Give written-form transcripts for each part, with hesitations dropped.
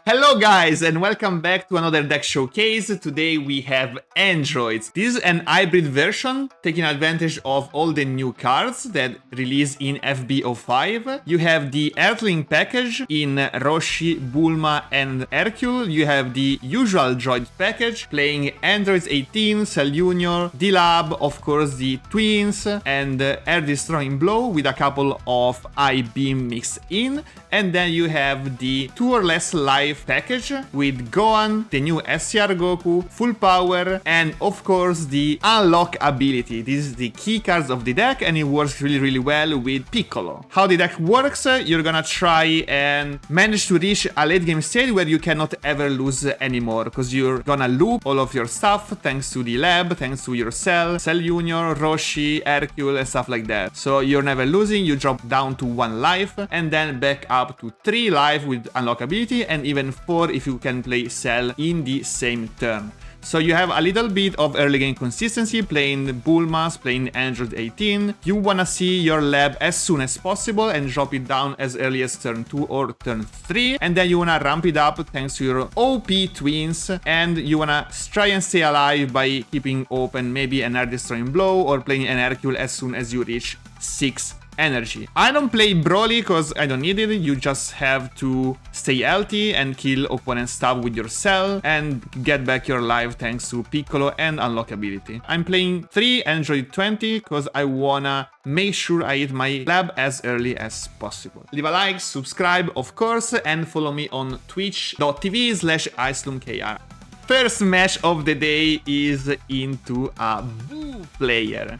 Hello guys and welcome back to another deck showcase. Today we have Androids. This is an hybrid version taking advantage of all the new cards that release in FB05. You have the Earthling package in Roshi, Bulma and Hercule. You have the usual droid package playing Androids 18, Cell Junior, D-Lab, of course the twins and Air Destroying Blow with a couple of I-Beam mixed in. And then you have the 2 or less life package with Gohan, the new SCR Goku, full power, and of course the unlock ability. This is the key cards of the deck and it works really well with Piccolo. How the deck works, you're gonna try and manage to reach a late game state where you cannot ever lose anymore, because you're gonna loop all of your stuff thanks to the lab, thanks to your Cell Junior, Roshi, Hercule and stuff like that. So you're never losing, you drop down to 1 life and then back up to 3 life with unlock ability, and even 4 if you can play Cell in the same turn. So you have a little bit of early game consistency playing Bulmas, playing Android 18. You wanna see your lab as soon as possible and drop it down as early as turn 2 or turn 3. And then you wanna ramp it up thanks to your OP twins, and you wanna try and stay alive by keeping open maybe an Air Destroying Blow or playing an Hercule as soon as you reach 6 energy. I don't play Broly because I don't need it. You just have to stay healthy and kill opponent stuff with your Cell and get back your life thanks to Piccolo and unlock ability. I'm playing 3 Android 20 because I wanna make sure I hit my lab as early as possible. Leave a like, subscribe of course, and follow me on twitch.tv/islumkr. First match of the day is into a Boo player.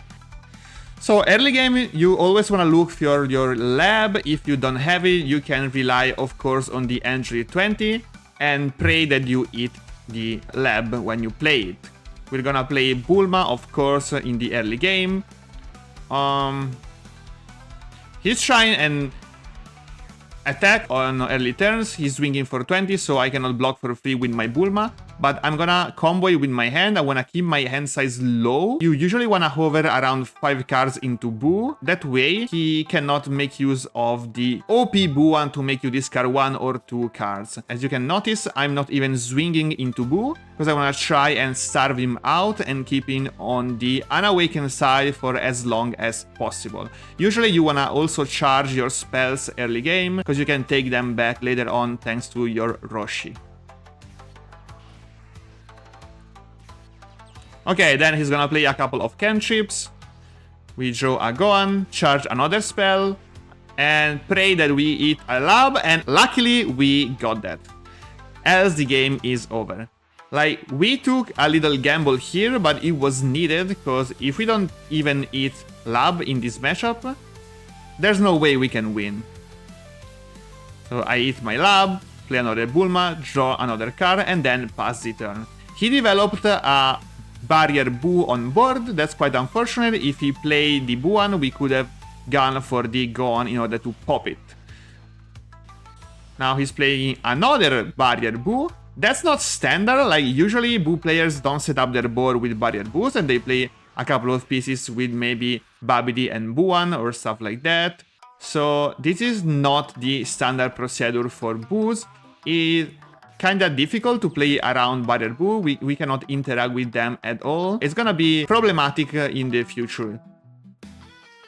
So early game, you always want to look for your lab. If you don't have it, you can rely, of course, on the Android 20 and pray that you hit the lab when you play it. We're gonna play Bulma, of course, in the early game. He's trying and attack on early turns. He's swinging for 20, so I cannot block for free with my Bulma. But I'm gonna combo it with my hand. I wanna keep my hand size low. You usually wanna hover around 5 cards into Boo. That way, he cannot make use of the OP Boo one to make you discard 1 or 2 cards. As you can notice, I'm not even swinging into Boo, because I wanna try and starve him out and keep him on the unawakened side for as long as possible. Usually, you wanna also charge your spells early game, because you can take them back later on thanks to your Roshi. Okay, then he's gonna play a couple of cantrips. We draw a Gohan, charge another spell, and pray that we hit a lab, and luckily we got that. Else the game is over. Like, we took a little gamble here, but it was needed, because if we don't even hit lab in this matchup, there's no way we can win. So I hit my lab, play another Bulma, draw another card, and then pass the turn. He developed a barrier Boo on board. That's quite unfortunate. If he played the Boo-1, we could have gone for the Gohan in order to pop it. Now he's playing another barrier Boo. That's not standard. Like, usually Boo players don't set up their board with barrier Boos and they play a couple of pieces with maybe Babidi and Boo-1 or stuff like that. So this is not the standard procedure for Boos. It's kinda difficult to play around barrier Boo. We cannot interact with them at all. It's gonna be problematic in the future.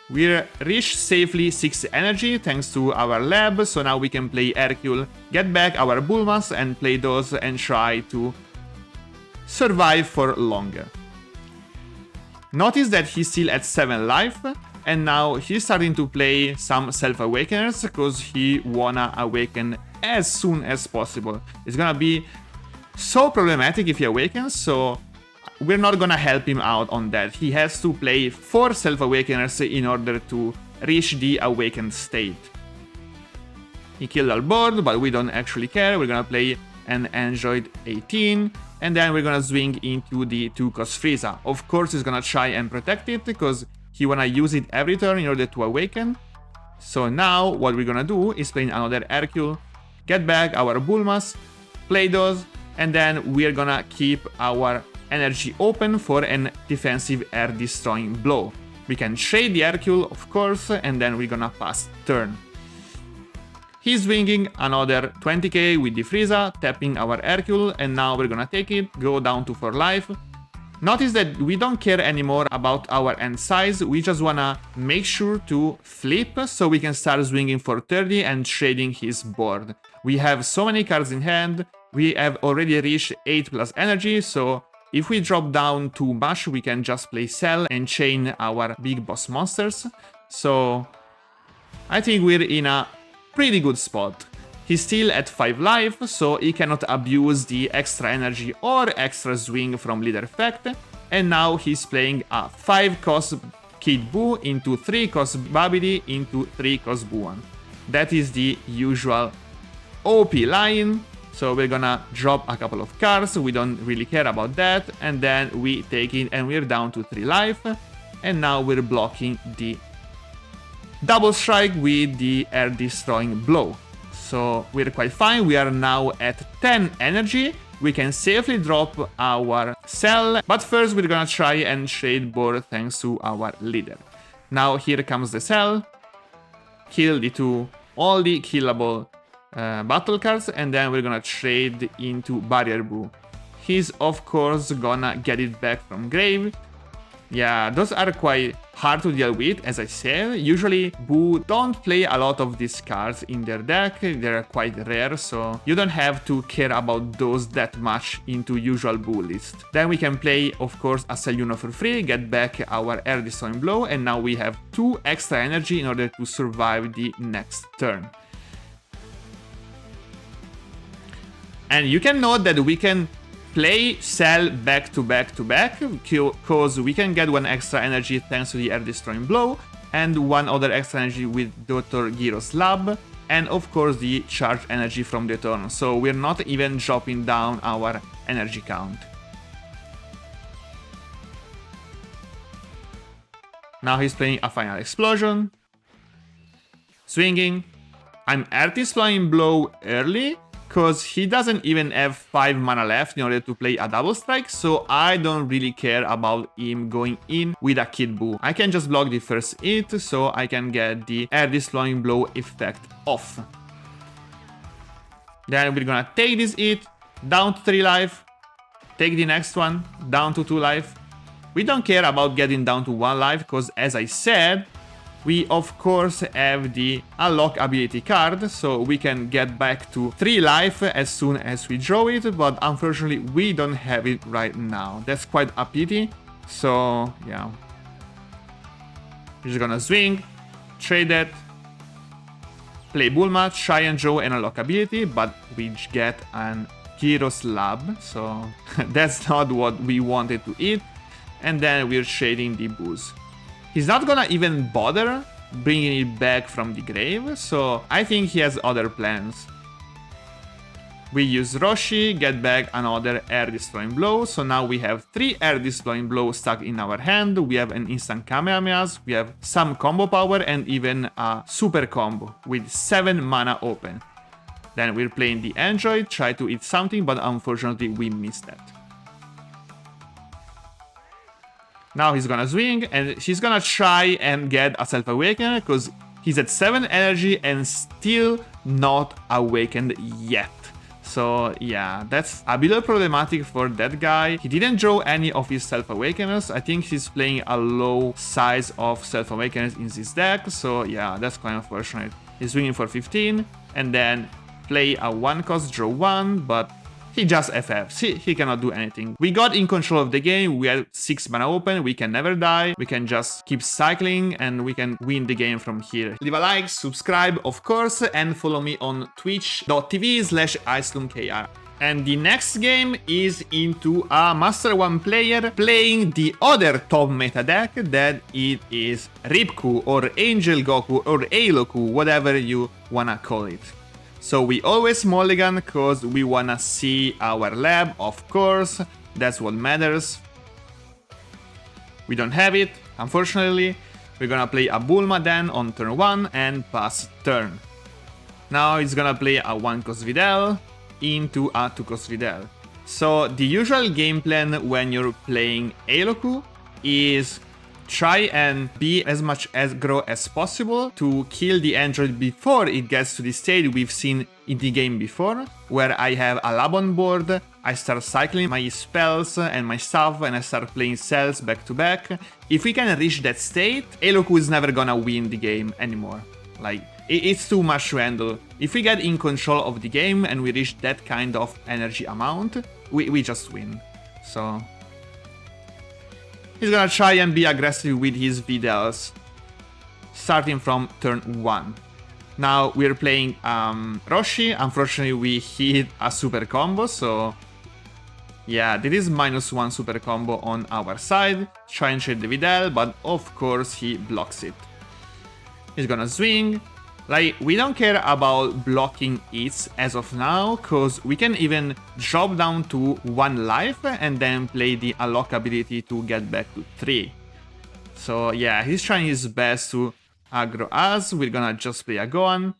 We reached safely 6 energy thanks to our lab, so now we can play Hercule, get back our Bulmas and play those and try to survive for longer. Notice that he's still at 7 life, and now he's starting to play some self-awakeners because he wanna awaken as soon as possible. It's gonna be so problematic if he awakens, so we're not gonna help him out on that. He has to play 4 self-awakeners in order to reach the awakened state. He killed our board, but we don't actually care. We're gonna play an Android 18, and then we're gonna swing into the 2-cost Frieza. Of course, he's gonna try and protect it, because he wanna use it every turn in order to awaken. So now, what we're gonna do is play another Hercule, get back our Bulmas, play those, and then we're gonna keep our energy open for an defensive Air Destroying Blow. We can trade the Hercule, of course, and then we're gonna pass turn. He's swinging another 20k with the Frieza, tapping our Hercule, and now we're gonna take it, go down to 4 life. Notice that we don't care anymore about our end size, we just wanna make sure to flip so we can start swinging for 30 and trading his board. We have so many cards in hand, we have already reached 8 plus energy, so if we drop down too much we can just play Cell and chain our big boss monsters. So I think we're in a pretty good spot. He's still at 5 life, so he cannot abuse the extra energy or extra swing from leader effect. And now he's playing a 5 cost Kid Buu into 3 cost Babidi into 3 cost Buuan. That is the usual OP line. So we're gonna drop a couple of cards, we don't really care about that. And then we take it and we're down to 3 life. And now we're blocking the double strike with the air destroying blow. So we're quite fine, we are now at 10 energy, we can safely drop our Cell, but first we're gonna try and trade board thanks to our leader. Now here comes the Cell, kill all the killable battle cards, and then we're gonna trade into Barrier Buu. He's of course gonna get it back from grave. Yeah, those are quite hard to deal with, as I said. Usually, Buu don't play a lot of these cards in their deck, they're quite rare, so you don't have to care about those that much into usual Buu list. Then we can play, of course, a Cell for free, get back our air destroying blow, and now we have 2 extra energy in order to survive the next turn. And you can note that we can play Cell back to back to back, because we can get 1 extra energy thanks to the air destroying blow, and 1 other extra energy with Dr. Gyro's Lab, and of course the charge energy from the turn, so we're not even dropping down our energy count. Now he's playing a final explosion, swinging. I'm air destroying blow early, because he doesn't even have 5 mana left in order to play a double strike, so I don't really care about him going in with a Kid Buu. I can just block the first hit, so I can get the air destroying blow effect off. Then we're gonna take this hit, down to 3 life, take the next one, down to 2 life. We don't care about getting down to 1 life, because as I said, we of course have the unlock ability card, so we can get back to 3 life as soon as we draw it, but unfortunately we don't have it right now. That's quite a pity, so yeah. We're just gonna swing, trade it, play Bulma, try and draw an unlock ability, but we get an Gyro's Lab, so that's not what we wanted to eat. And then we're trading the Boos. He's not gonna even bother bringing it back from the grave, so I think he has other plans. We use Roshi, get back another air destroying blow, so now we have 3 air destroying blows stuck in our hand, we have an instant Kamehamehas, we have some combo power and even a super combo with 7 mana open. Then we're playing the Android, try to eat something, but unfortunately we missed that. Now he's gonna swing, and he's gonna try and get a self-awakener, because he's at 7 energy and still not awakened yet. So yeah, that's a bit problematic for that guy. He didn't draw any of his self-awakeners. I think he's playing a low size of self-awakeners in this deck, so yeah, that's quite unfortunate. He's swinging for 15, and then play a 1 cost, draw 1, but he just FFs, he cannot do anything. We got in control of the game, we had 6 mana open, we can never die, we can just keep cycling and we can win the game from here. Leave a like, subscribe of course, and follow me on twitch.tv/IceLoomKR. And the next game is into a Master 1 player playing the other top meta deck, that it is Ripku or Angel Goku or Haloku, whatever you wanna call it. So we always mulligan because we wanna see our lab, of course, that's what matters. We don't have it, unfortunately. We're gonna play a Bulma then on turn 1 and pass turn. Now it's gonna play a 1 cost Videl into a 2 cost Videl. So the usual game plan when you're playing Haloku is try and be as much aggro as possible to kill the android before it gets to the state we've seen in the game before, where I have a lab on board, I start cycling my spells and my stuff, and I start playing cells back to back. If we can reach that state, Haloku is never gonna win the game anymore. Like, it's too much to handle. If we get in control of the game and we reach that kind of energy amount, we just win. So he's gonna try and be aggressive with his Videls, starting from turn 1. Now we're playing Roshi. Unfortunately, we hit a super combo, so yeah, this is -1 super combo on our side. Try and trade the Videl, but of course he blocks it. He's gonna swing. Like, we don't care about blocking hits as of now, cause we can even drop down to 1 life and then play the unlock ability to get back to 3. So yeah, he's trying his best to aggro us. We're gonna just play a Gohan,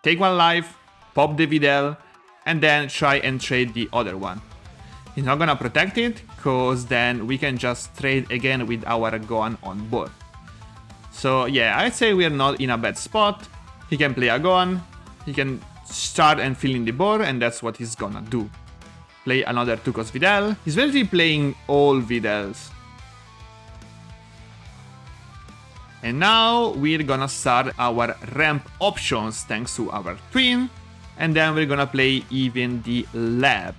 take 1 life, pop the Videl, and then try and trade the other one. He's not gonna protect it, cause then we can just trade again with our Gohan on board. So yeah, I'd say we're not in a bad spot. He can play a Gohan, he can start and fill in the board, and that's what he's gonna do. Play another 2-cost Videl. He's basically playing all Videls. And now we're gonna start our ramp options thanks to our twin, and then we're gonna play even the lab.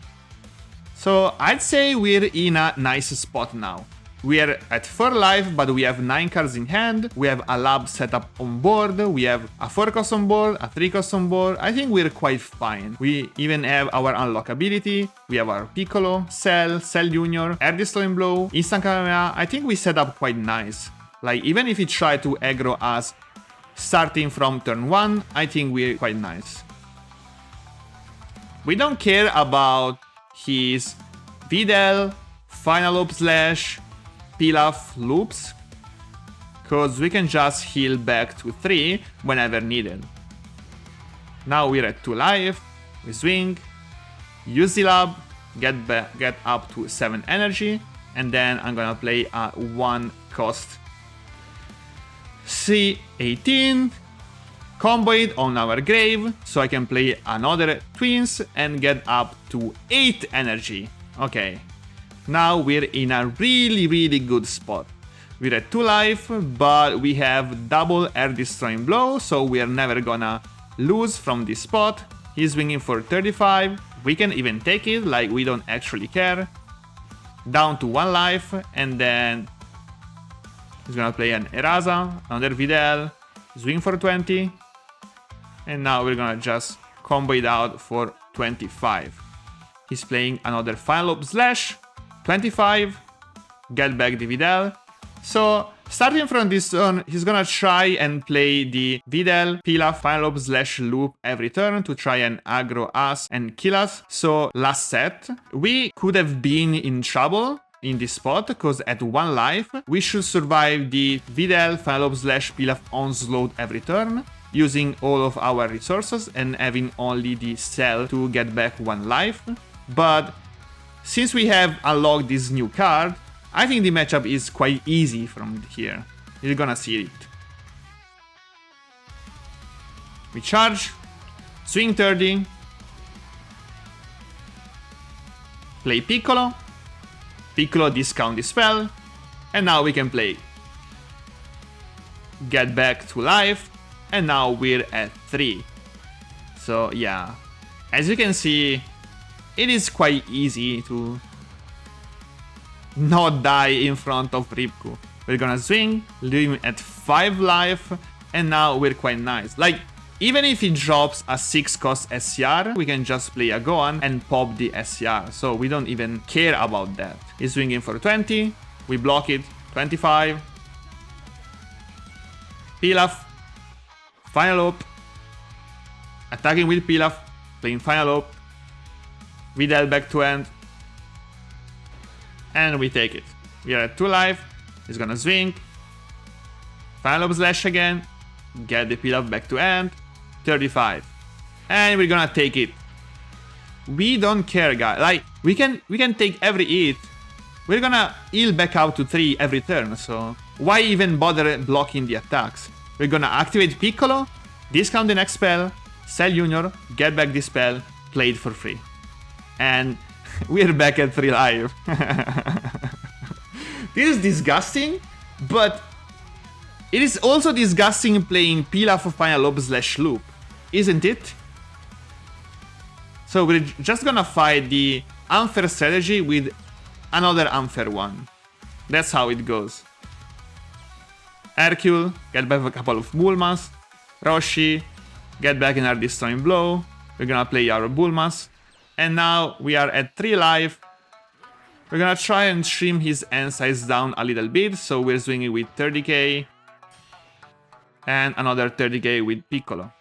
So I'd say we're in a nice spot now. We are at 4 life, but we have 9 cards in hand. We have a lab set up on board. We have a 4-cost on board, a 3-cost on board. I think we're quite fine. We even have our unlock ability. We have our Piccolo, Cell Junior, Air Destroying Blow, Instant Camera. I think we set up quite nice. Like, even if he tried to aggro us starting from turn 1, I think we're quite nice. We don't care about his Videl, Final Loop Slash, Pilaf loops, cause we can just heal back to 3 whenever needed. Now we're at 2 life, we swing, use the lab, get up to 7 energy, and then I'm gonna play a 1-cost C18, combo it on our grave, so I can play another twins and get up to 8 energy. Okay. Now we're in a really good spot. We're at 2 life, but we have double Air Destroying Blow, so we're never gonna lose from this spot. He's swinging for 35. We can even take it, like, we don't actually care. Down to 1 life, and then he's gonna play an Eraza, another Videl, swing for 20. And now we're gonna just combo it out for 25. He's playing another Final Loop Slash, 25, get back the Videl. So starting from this turn, he's gonna try and play the Videl, Pilaf, Final Loop Slash loop every turn to try and aggro us and kill us. So last set, we could have been in trouble in this spot, because at 1 life, we should survive the Videl, Final Loop Slash Pilaf onslaught every turn, using all of our resources and having only the Cell to get back 1 life. But since we have unlocked this new card, I think the matchup is quite easy from here. You're gonna see it. We charge, swing 30, play Piccolo, Piccolo discount the spell, and now we can play. Get back to life, and now we're at 3. So yeah, as you can see, it is quite easy to not die in front of Ripku. We're gonna swing, leave him at 5 life, and now we're quite nice. Like, even if he drops a 6-cost SCR, we can just play a Gohan and pop the SCR, so we don't even care about that. He's swinging for 20, we block it, 25, Pilaf, Final Loop, attacking with Pilaf, playing Final Loop, Videl back to end, and we take it. We are at 2 life, he's gonna swing, Final Loop Slash again, get the Pilaf back to end, 35, and we're gonna take it. We don't care, guys. Like, we can take every hit, we're gonna heal back out to 3 every turn, so why even bother blocking the attacks? We're gonna activate Piccolo, discount the next spell, sell Junior, get back this spell, play it for free. And we're back at 3 life. This is disgusting, but it is also disgusting playing Pilaf Final Loop / Loop, isn't it? So we're just gonna fight the unfair strategy with another unfair one. That's how it goes. Hercule, get back a couple of Bulmas. Roshi, get back in our Destroying Blow. We're gonna play our Bulmas. And now we are at 3 life. We're gonna try and trim his end size down a little bit, so we're swinging with 30k. And another 30k with Piccolo.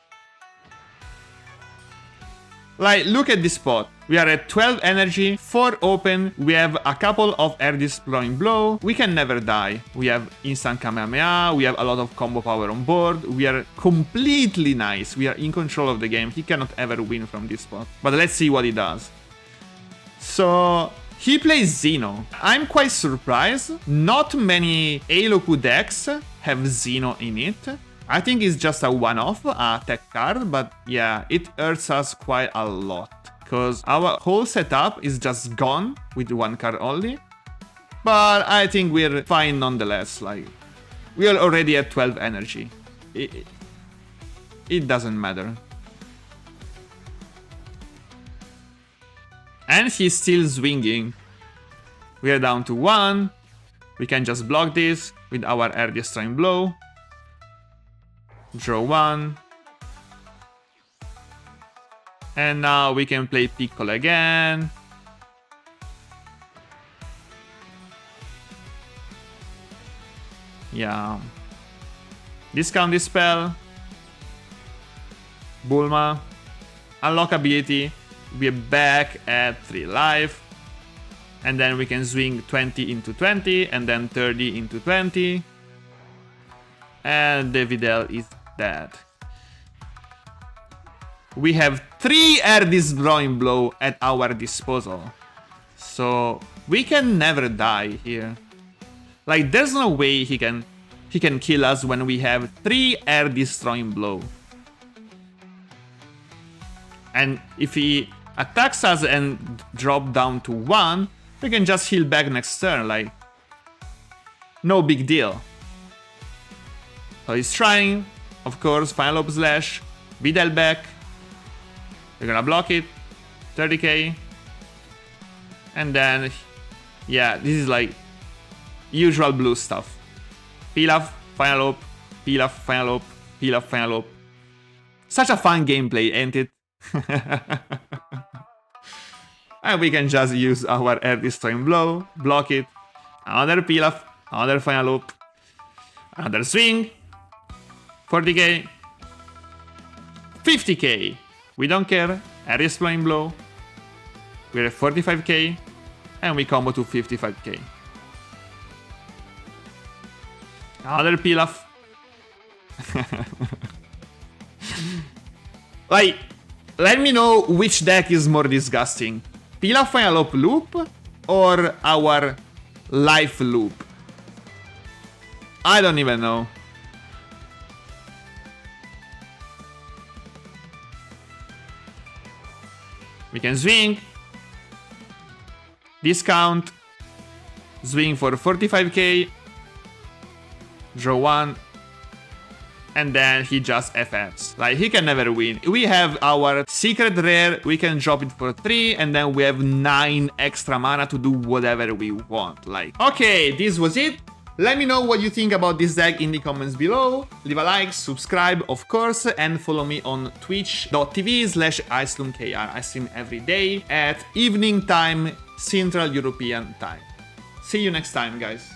Like, look at this spot. We are at 12 energy, 4 open, we have a couple of air destroying blow, we can never die. We have instant Kamehameha, we have a lot of combo power on board, we are completely nice, we are in control of the game, he cannot ever win from this spot. But let's see what he does. So, he plays Xeno. I'm quite surprised, not many Haloku decks have Xeno in it. I think it's just a one-off, a tech card, but yeah, it hurts us quite a lot. Because our whole setup is just gone with 1 card only. But I think we're fine nonetheless, like, we are already at 12 energy. It doesn't matter. And he's still swinging. We are down to 1. We can just block this with our air destroying blow. Draw 1. And now we can play Piccolo again. Yeah. Discount this spell. Bulma. Unlock ability. We're back at 3 life. And then we can swing 20 into 20 and then 30 into 20. And the Videl is dead. We have 3 air destroying blow at our disposal. So we can never die here. Like, there's no way he can kill us when we have 3 air destroying blow. And if he attacks us and drop down to 1, we can just heal back next turn, like, no big deal. So he's trying, of course, Final Loop slash, Videl back. We're gonna block it, 30k. And then, yeah, this is like usual blue stuff. Pilaf, Final Loop, Pilaf, Final Loop, Pilaf, Final Loop. Such a fun gameplay, ain't it? And we can just use our air destroying blow, block it. Another Pilaf, another Final Loop, another swing. 40k, 50k. We don't care. Air destroying blow. We're at 45k, and we combo to 55k. Another Pilaf. Like, let me know which deck is more disgusting. Pilaf Final Loop or our Life Loop? I don't even know. We can swing. Discount. Swing for 45k. Draw 1. And then he just FFs. Like, he can never win. We have our secret rare, we can drop it for 3, and then we have 9 extra mana to do whatever we want. Like, okay, this was it. Let me know what you think about this deck in the comments below. Leave a like, subscribe, of course, and follow me on twitch.tv/IceLoomKR. I stream every day at evening time, Central European time. See you next time, guys.